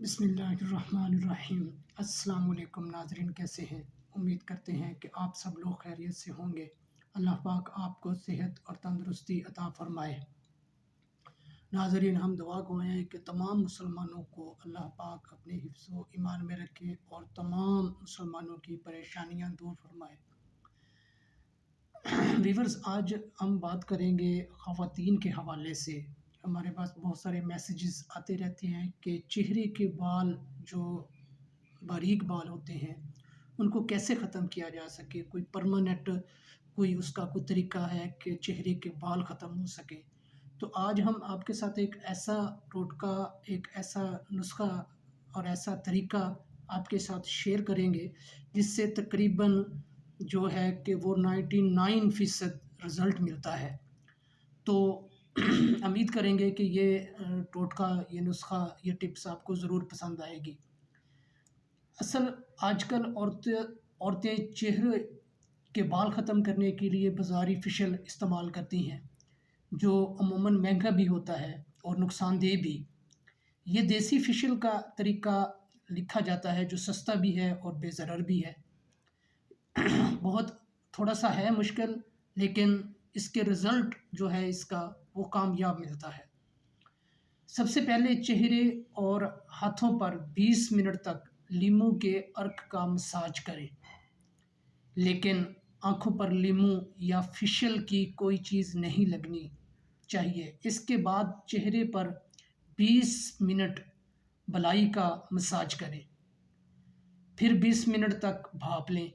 बिस्मिल्लाहिर्रहमानिर्रहीम। अस्सलाम वालेकुम नाज़रीन, कैसे हैं? उम्मीद करते हैं कि आप सब लोग खैरियत से होंगे। अल्लाह पाक आपको सेहत और तंदुरुस्ती अता फ़रमाए। नाज़रीन, हम दुआ गो हैं कि तमाम मुसलमानों को अल्लाह पाक अपने हिफ्ज़ व ईमान में रखे और तमाम मुसलमानों की परेशानियाँ दूर फ़रमाए। व्यूअर्स, आज हम बात करेंगे ख़वातीन के हवाले से। हमारे पास बहुत सारे मैसेजेस आते रहते हैं कि चेहरे के बाल जो बारीक बाल होते हैं उनको कैसे ख़त्म किया जा सके। कोई परमानेंट कोई उसका कोई तरीका है कि चेहरे के बाल ख़त्म हो सके। तो आज हम आपके साथ एक ऐसा टोटका, एक ऐसा नुस्ख़ा और ऐसा तरीका आपके साथ शेयर करेंगे जिससे तकरीबन जो है कि वो 99% रिज़ल्ट मिलता है। तो उम्मीद करेंगे कि ये टोटका, ये नुस्ख़ा, ये टिप्स आपको ज़रूर पसंद आएगी। असल आजकल औरतें चेहरे के बाल ख़त्म करने के लिए बाज़ारी फ़ेशियल इस्तेमाल करती हैं, जो अमूमन महंगा भी होता है और नुकसानदेह भी। ये देसी फ़ेशियल का तरीका लिखा जाता है जो सस्ता भी है और बेज़रर भी है। बहुत थोड़ा-सा है मुश्किल, लेकिन इसके रिज़ल्ट जो है इसका वो कामयाब मिलता है। सबसे पहले चेहरे और हाथों पर 20 मिनट तक लीमू के अर्क का मसाज करें, लेकिन आँखों पर लीमू या फ़ेशियल की कोई चीज़ नहीं लगनी चाहिए। इसके बाद चेहरे पर 20 मिनट मलाई का मसाज करें, फिर 20 मिनट तक भाप लें।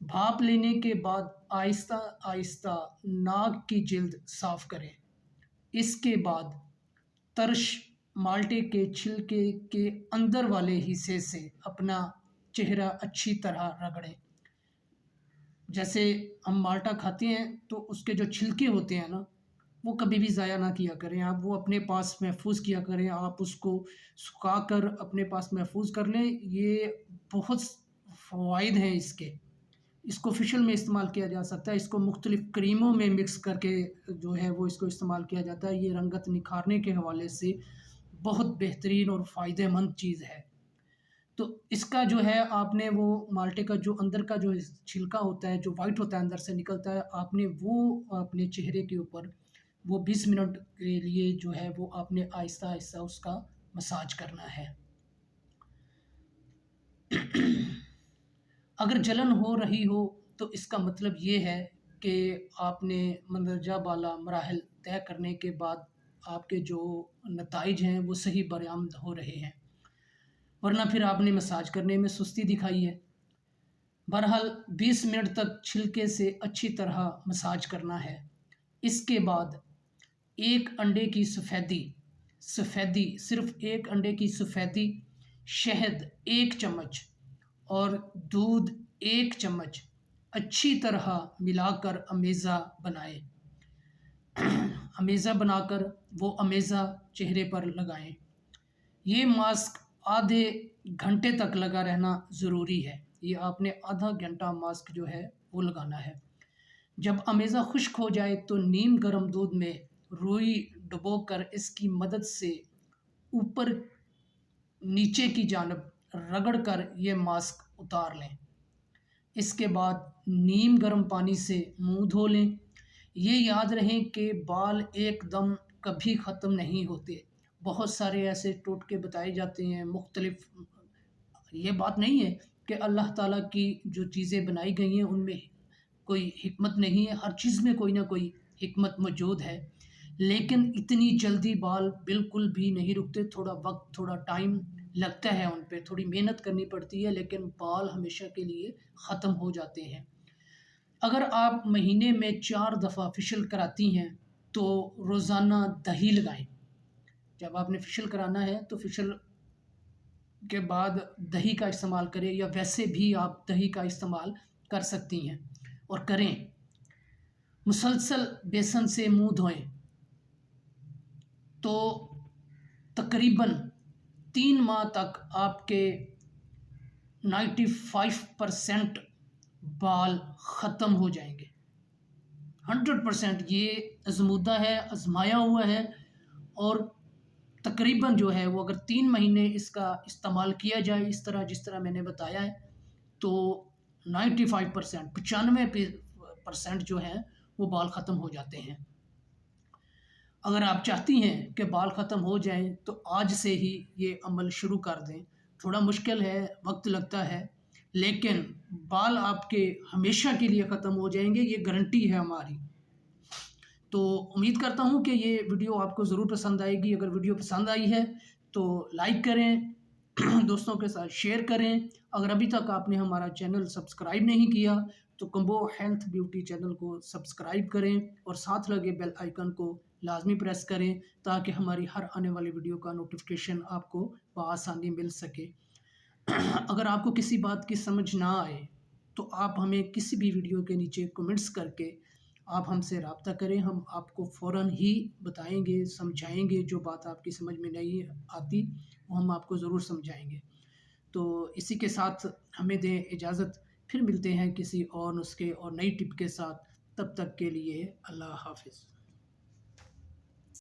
भाप लेने के बाद आहिस्ता-आहिस्ता नाक की जिल्द साफ़ करें। इसके बाद तर्श माल्टे के छिलके के अंदर वाले हिस्से से अपना चेहरा अच्छी तरह रगड़ें। जैसे हम माल्टा खाते हैं तो उसके जो छिलके होते हैं ना, वो कभी भी ज़ाया ना किया करें आप, वो अपने पास महफूज़ किया करें। आप उसको सुखा कर अपने पास महफूज़ कर लें। ये बहुत फ़वाइद हैं इसके। इसको फ़ेशियल में इस्तेमाल किया जा सकता है, इसको मुख्तलिफ़ क्रीमों में मिक्स करके जो है वो इसको इस्तेमाल किया जाता है। ये रंगत निखारने के हवाले से बहुत बेहतरीन और फ़ायदेमंद चीज़ है। तो इसका जो है आपने वो माल्टे का जो अंदर का जो छिलका होता है, जो वाइट होता है अंदर से निकलता है, आपने वो अपने चेहरे के ऊपर वो 20 मिनट के लिए जो है वो आपने आहिस्ता-आहिस्ता उसका मसाज करना है। अगर जलन हो रही हो तो इसका मतलब ये है कि आपने मंदरजा बाला मराहिल तय करने के बाद आपके जो नताइज हैं वो सही बरामद हो रहे हैं, वरना फिर आपने मसाज करने में सुस्ती दिखाई है। बहरहाल 20 मिनट तक छिलके से अच्छी तरह मसाज करना है। इसके बाद एक अंडे की सफ़ेदी सिर्फ़ एक अंडे की सफ़ेदी, शहद 1 चम्मच और दूध 1 चम्मच अच्छी तरह मिलाकर अमेज़ा बनाएँ। अमेज़ा बनाकर वो अमेज़ा चेहरे पर लगाएँ। ये मास्क आधे घंटे तक लगा रहना ज़रूरी है। ये आपने आधा घंटा मास्क जो है वो लगाना है। जब अमेज़ा खुश्क हो जाए तो नीम गर्म दूध में रुई डुबोकर इसकी मदद से ऊपर नीचे की जानिब रगड़ कर ये मास्क उतार लें। इसके बाद नीम गर्म पानी से मुँह धो लें। ये याद रहें कि बाल एकदम कभी ख़त्म नहीं होते। बहुत सारे ऐसे टोटके बताए जाते हैं मुख्तलिफ़। ये बात नहीं है कि अल्लाह ताला की जो चीज़ें बनाई गई हैं उनमें कोई हिकमत नहीं है, हर चीज़ में कोई ना कोई हिकमत मौजूद है। लेकिन इतनी जल्दी बाल बिल्कुल भी नहीं रुकते, थोड़ा वक़्त, थोड़ा टाइम लगता है उन पे, थोड़ी मेहनत करनी पड़ती है, लेकिन बाल हमेशा के लिए ख़त्म हो जाते हैं। अगर आप महीने में 4 दफ़ा फ़ेशियल कराती हैं तो रोज़ाना दही लगाएँ। जब आपने फ़ेशियल कराना है तो फ़ेशियल के बाद दही का इस्तेमाल करें, या वैसे भी आप दही का इस्तेमाल कर सकती हैं और करें। मुसलसल बेसन से मुँह धोएँ तो तकरीबन 3 माह तक आपके 95% बाल ख़त्म हो जाएँगे। 100% ये आज़मूदा है, आज़माया हुआ है और तकरीबन जो है वो अगर 3 महीने इसका इस्तेमाल किया जाए इस तरह जिस तरह मैंने बताया है, तो 95% 95% जो है वो बाल ख़त्म हो जाते हैं। अगर आप चाहती हैं कि बाल ख़त्म हो जाएँ तो आज से ही ये अमल शुरू कर दें। थोड़ा मुश्किल है, वक़्त लगता है, लेकिन बाल आपके हमेशा के लिए ख़त्म हो जाएँगे, ये गारंटी है हमारी। तो उम्मीद करता हूँ कि ये वीडियो आपको ज़रूर पसंद आएगी। अगर वीडियो पसंद आई है तो लाइक करें, दोस्तों के साथ शेयर करें। अगर अभी तक आपने हमारा चैनल सब्सक्राइब नहीं किया तो कंबो हेल्थ ब्यूटी चैनल को सब्सक्राइब करें और साथ लगे बेल आइकन को लाजमी प्रेस करें ताकि हमारी हर आने वाली वीडियो का नोटिफिकेशन आपको बआसानी मिल सके। अगर आपको किसी बात की समझ ना आए तो आप हमें किसी भी वीडियो के नीचे कमेंट्स करके आप हमसे रब्ता करें, हम आपको फ़ौरन ही बताएँगे, समझाएँगे। जो बात आपकी समझ में नहीं आती, वो हम आपको ज़रूर समझाएँगे। तो इसी के साथ हमें दें इजाज़त, फिर मिलते हैं किसी और नुस्खे और नई टिप के साथ। तब तक के लिए अल्लाह हाफ़िज़।